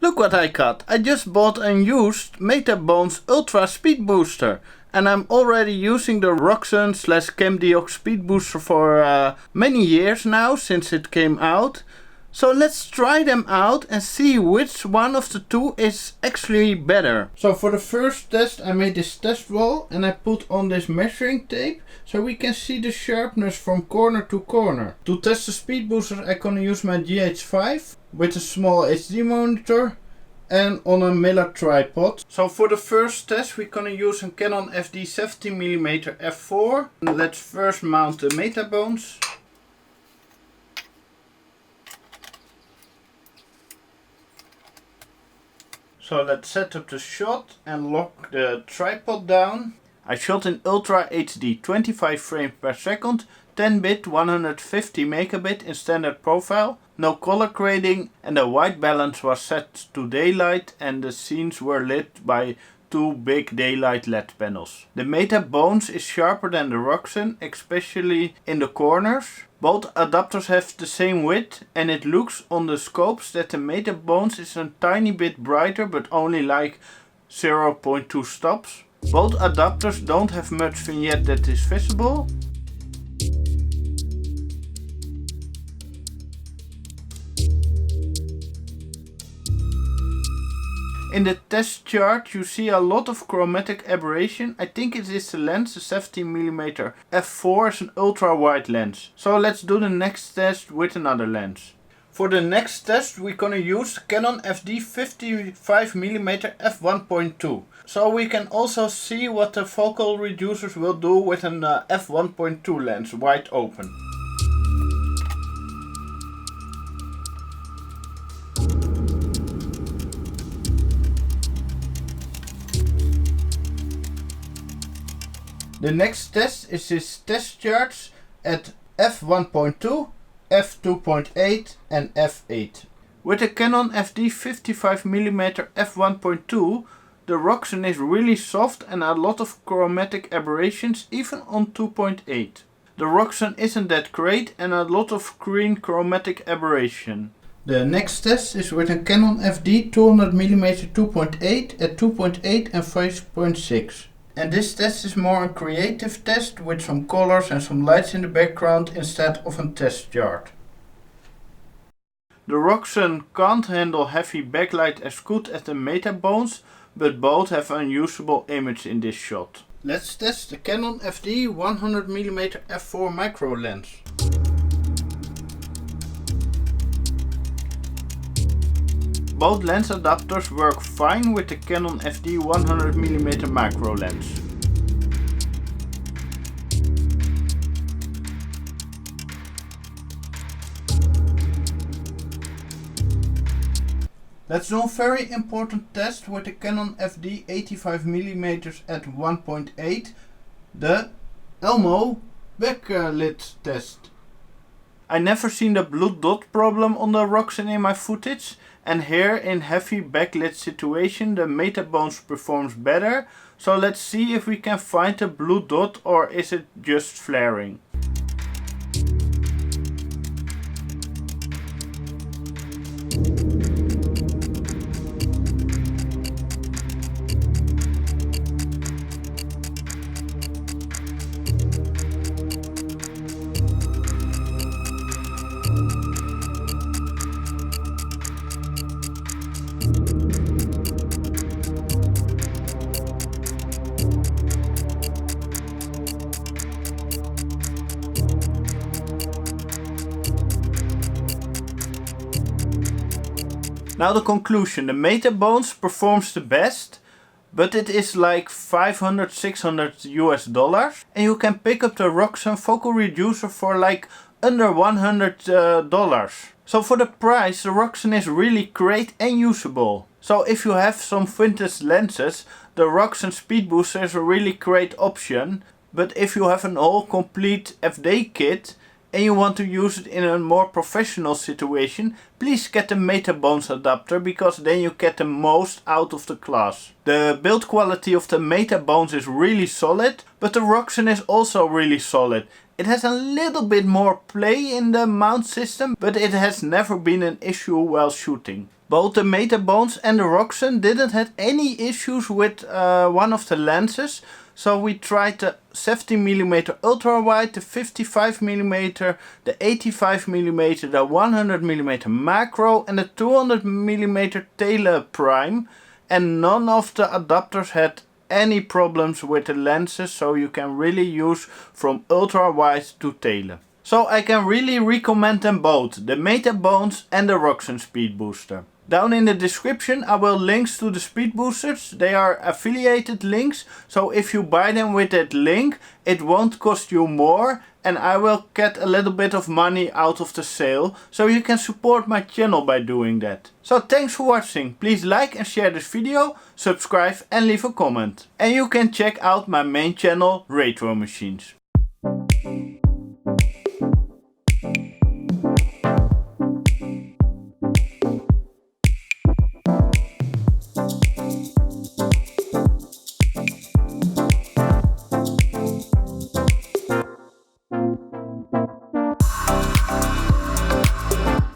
Look what I got! I just bought a used Metabones Ultra Speedbooster. And I'm already using the Roxsen / Camdiox Speedbooster for many years now, since it came out. So let's try them out and see which one of the two is actually better. So for the first test I made this test wall and I put on this measuring tape so we can see the sharpness from corner to corner. To test the speed boosters I'm gonna use my GH5 with a small HD monitor and on a Miller tripod. So for the first test we're gonna use a Canon FD 70mm f4. And let's first mount the Metabones. So let's set up the shot and lock the tripod down. I shot in Ultra HD 25 frames per second, 10-bit 150 megabit in standard profile, no color grading, and the white balance was set to daylight and the scenes were lit by two big daylight LED panels. The Metabones is sharper than the Roxsen, especially in the corners. Both adapters have the same width and it looks on the scopes that the Metabones is a tiny bit brighter but only like 0.2 stops. Both adapters don't have much vignette that is visible. In the test chart you see a lot of chromatic aberration. I think it is the lens, the 70mm f4 is an ultra wide lens. So let's do the next test with another lens. For the next test we're gonna use Canon FD 55mm f1.2. So we can also see what the focal reducers will do with an f1.2 lens wide open. The next test is this test charts at f1.2, f2.8 and f8. With the Canon FD 55mm f1.2 the Roxsen is really soft and a lot of chromatic aberrations even on 2.8. The Roxsen isn't that great and a lot of green chromatic aberration. The next test is with a Canon FD 200mm 2.8 at 2.8 and 5.6. And this test is more a creative test with some colors and some lights in the background instead of a test chart. The Roxsen can't handle heavy backlight as good as the Metabones, but both have an unusable image in this shot. Let's test the Canon FD 100mm f4 micro lens. Both lens adapters work fine with the Canon FD 100mm macro lens. Let's do a very important test with the Canon FD 85mm at 1.8, the Elmo backlit test. I never seen the blue dot problem on the Roxsen in my footage, and here in heavy backlit situation the Metabones performs better, so let's see if we can find the blue dot or is it just flaring. Now the conclusion, the Metabones performs the best, but it is like $500–600 US, and you can pick up the Roxsen focal reducer for like under $100. So for the price the Roxsen is really great and usable. So if you have some vintage lenses, the Roxsen Speedbooster is a really great option, but if you have an all complete FD kit and you want to use it in a more professional situation, please get the Metabones adapter, because then you get the most out of the class. The build quality of the Metabones is really solid, but the Roxsen is also really solid. It has a little bit more play in the mount system, but it has never been an issue while shooting. Both the Metabones and the Roxsen didn't have any issues with one of the lenses. So we tried the 70mm ultrawide, the 55mm, the 85mm, the 100mm macro and the 200mm tele-prime. And none of the adapters had any problems with the lenses, so you can really use from ultrawide to tele. So I can really recommend them both, the Metabones and the Roxsen Speedbooster. Down in the description I will links to the speed boosters. They are affiliated links, so if you buy them with that link it won't cost you more and I will get a little bit of money out of the sale, so you can support my channel by doing that. So thanks for watching, please like and share this video, subscribe and leave a comment. And you can check out my main channel, Retro Machines.